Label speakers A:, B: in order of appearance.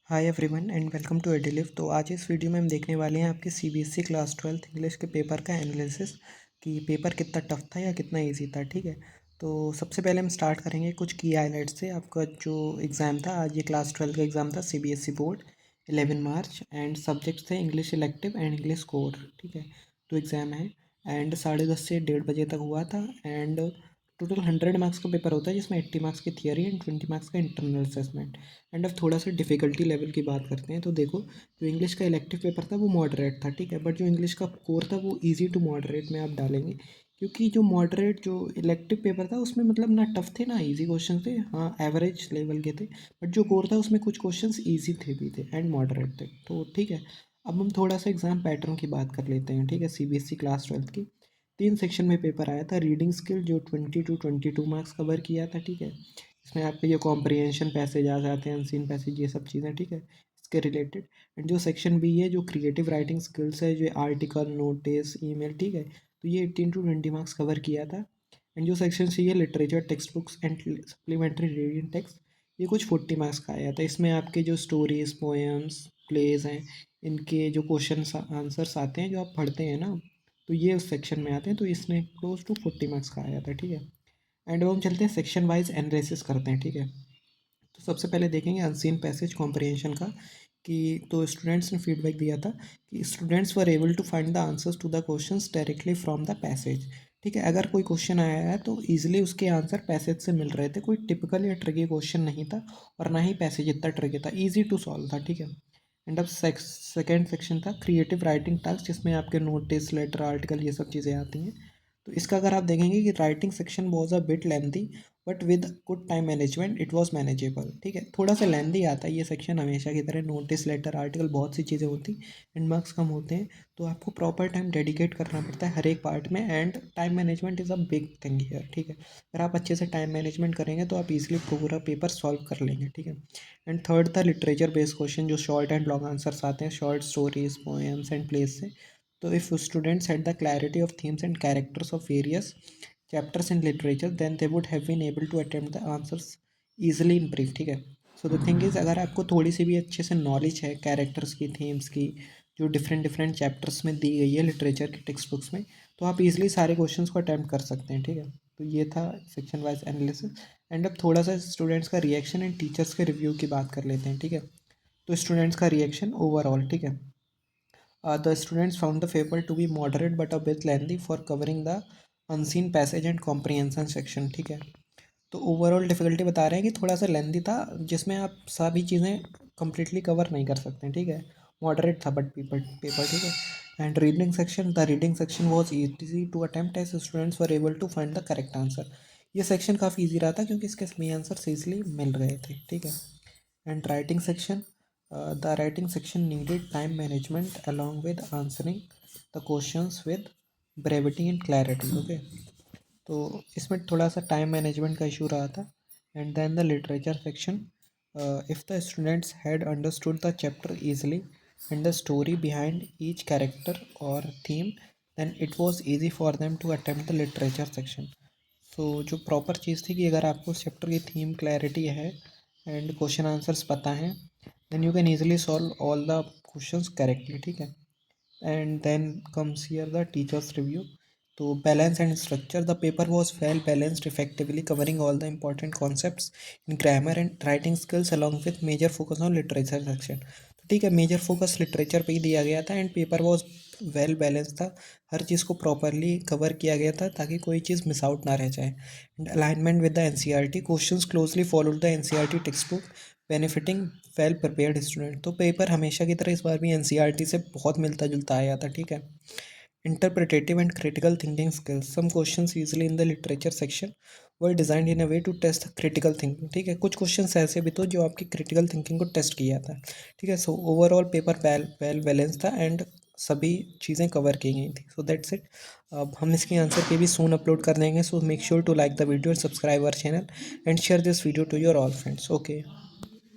A: Hi everyone and welcome to एडीलिव। तो आज इस वीडियो में हम देखने वाले हैं आपके सीबीएसई क्लास 12th इंग्लिश के पेपर का एनालिसिस कि पेपर कितना टफ था या कितना इजी था। ठीक है, तो सबसे पहले हम स्टार्ट करेंगे कुछ की हाईलाइट्स से। आपका जो एग्ज़ाम था आज, ये क्लास 12 का एग्ज़ाम था CBSE board 11 March, and subjects थे English elective and English core. ठीक है, तो एग्ज़ाम है एंड 10:30 से 1:30 तक हुआ था। एंड टोटल 100 मार्क्स का पेपर होता है जिसमें 80 मार्क्स की थियरी एंड 20 मार्क्स का इंटरनल असेसमेंट। एंड अब थोड़ा सा डिफ़िकल्टी लेवल की बात करते हैं। तो देखो, जो इंग्लिश का इलेक्टिव पेपर था वो मॉडरेट था, ठीक है, बट जो इंग्लिश का कोर था वो इजी टू मॉडरेट में आप डालेंगे, क्योंकि जो मॉडरेट जो इलेक्टिव पेपर था उसमें मतलब ना टफ थे ना इजी क्वेश्चन थे, हाँ एवरेज लेवल के थे। बट जो कोर था उसमें कुछ क्वेश्चंस इजी थे भी थे एंड मॉडरेट थे। तो ठीक है, अब हम थोड़ा सा एग्जाम पैटर्न की बात कर लेते हैं। ठीक है, सीबीएसई क्लास 12 की 3 सेक्शन में पेपर आया था। रीडिंग स्किल जो 20 to 22 मार्क्स कवर किया था। ठीक है, इसमें आपके ये कॉम्प्रिहेंशन पैसेज आ जाते हैं, अनसीन पैसेज, ये सब चीज़ें। ठीक है, इसके रिलेटेड। एंड जो सेक्शन बी है जो क्रिएटिव राइटिंग स्किल्स है, जो आर्टिकल, नोटिस, ईमेल, ठीक है, तो ये 18 to 20 मार्क्स कवर किया था। एंड जो सेक्शन सी है literature, text books and supplementary reading text, ये कुछ 40 मार्क्स का आया था। इसमें आपके जो स्टोरीज, पोएम्स, प्लेज हैं, इनके जो क्वेश्चन आंसर्स आते हैं जो आप पढ़ते हैं ना, तो ये उस सेक्शन में आते हैं। तो इसमें क्लोज टू 40 मार्क्स का आया था। ठीक है, एंड अब हम चलते हैं सेक्शन वाइज एनालिसिस करते हैं। ठीक है, तो सबसे पहले देखेंगे अनसीन पैसेज कॉम्प्रिहेंशन का, कि तो स्टूडेंट्स ने फीडबैक दिया था कि students were able to find the answers to the questions directly from the passage. ठीक है, अगर कोई क्वेश्चन आया है तो ईजिली उसके आंसर पैसेज से मिल रहे थे, कोई टिपिकल या ट्रिकी क्वेश्चन नहीं था और ना ही पैसेज इतना ट्रिकी था, ईजी टू सॉल्व था। ठीक है, एंड अब सेकेंड सेक्शन था क्रिएटिव राइटिंग टास्क, जिसमें आपके नोटिस, लेटर, आर्टिकल, ये सब चीज़ें आती हैं। तो इसका अगर आप देखेंगे कि writing section was a bit lengthy but with good time management it was manageable. ठीक है, थोड़ा सा लेंथी आता है ये सेक्शन हमेशा की तरह, नोटिस, लेटर, आर्टिकल, बहुत सी चीज़ें होती एंड मार्क्स कम होते हैं, तो आपको प्रॉपर टाइम डेडिकेट करना पड़ता है हर एक पार्ट में, and time management is a big thing here. ठीक है, अगर आप अच्छे से टाइम मैनेजमेंट करेंगे तो आप इजीली पूरा पेपर सॉल्व कर लेंगे। ठीक है, एंड थर्ड था लिटरेचर बेस्ड क्वेश्चन, जो शॉर्ट एंड लॉन्ग आंसर्स आते हैं short stories, poems and place से। तो if students had the clarity of themes and characters of various chapters in literature, then they would have been able to attempt the answers easily in brief। ठीक है, so the thing is, अगर आपको थोड़ी सी भी अच्छे से knowledge है characters की, थीम्स की, जो डिफरेंट डिफरेंट चैप्टर्स में दी गई है लिटरेचर की टेक्स्ट बुक्स में, तो आप इजीली सारे क्वेश्चंस को अटैम्प्ट कर सकते हैं। ठीक है, तो ये था सेक्शन वाइज एनालिसिस। एंड अब थोड़ा सा स्टूडेंट्स का रिएक्शन एंड टीचर्स के रिव्यू की बात कर लेते हैं। ठीक है, तो स्टूडेंट्स का रिएक्शन ओवरऑल। ठीक है, the students found the paper to be moderate but a bit lengthy for covering the unseen passage and comprehension section। ठीक है, तो ओवरऑल डिफ़िकल्टी बता रहे हैं कि थोड़ा सा लेंदी था, जिसमें आप सभी चीज़ें कम्प्लीटली कवर नहीं कर सकते हैं। ठीक है, मॉडरेट था बट पेपर पेपर। ठीक है, and reading section, the reading section was easy to attempt as students were able to find the correct answer. ये सेक्शन काफ़ी ईजी रहा था क्योंकि इसके सभी आंसर ईजिली मिल रहे थे। ठीक है, and writing section, the writing section needed time management along with answering the questions with brevity and clarity। okay, तो इसमें थोड़ा सा टाइम मैनेजमेंट का इशू रहा था। And then the literature section, if the students had understood the chapter easily and the story behind each character और theme, then it was easy for them to attempt the literature section. So जो proper चीज़ थी कि अगर आपको उस chapter की theme clarity है and question answers पता हैं, then you can easily solve all the questions correctly. ठीक है, and then comes here the teachers review. तो balance and structure, the paper was well balanced effectively covering all the important concepts in grammar and writing skills along with major focus on literature section. तो ठीक है, major focus literature पे ही दिया गया था and paper was well balance था, हर चीज़ को properly cover किया गया था ताकि कोई चीज़ मिस आउट ना रह जाए। And alignment with the NCERT, questions closely followed the NCERT text book benefiting well prepared student. तो पेपर हमेशा की तरह इस बार भी एनसीईआरटी से बहुत मिलता जुलता आया था। ठीक है, interpretative and critical thinking skills, some questions usually in the literature section were designed in a way to test the critical thinking। ठीक है, कुछ क्वेश्चंस ऐसे भी तो जो आपकी क्रिटिकल थिंकिंग को टेस्ट किया था। ठीक है, so overall paper well balance था एंड सभी चीज़ें कवर की गई थी। So that's it. अब हम इसके आंसर के भी सून अपलोड कर देंगे, so make sure to like the video and subscribe our channel and share this video to your all friends. Okay.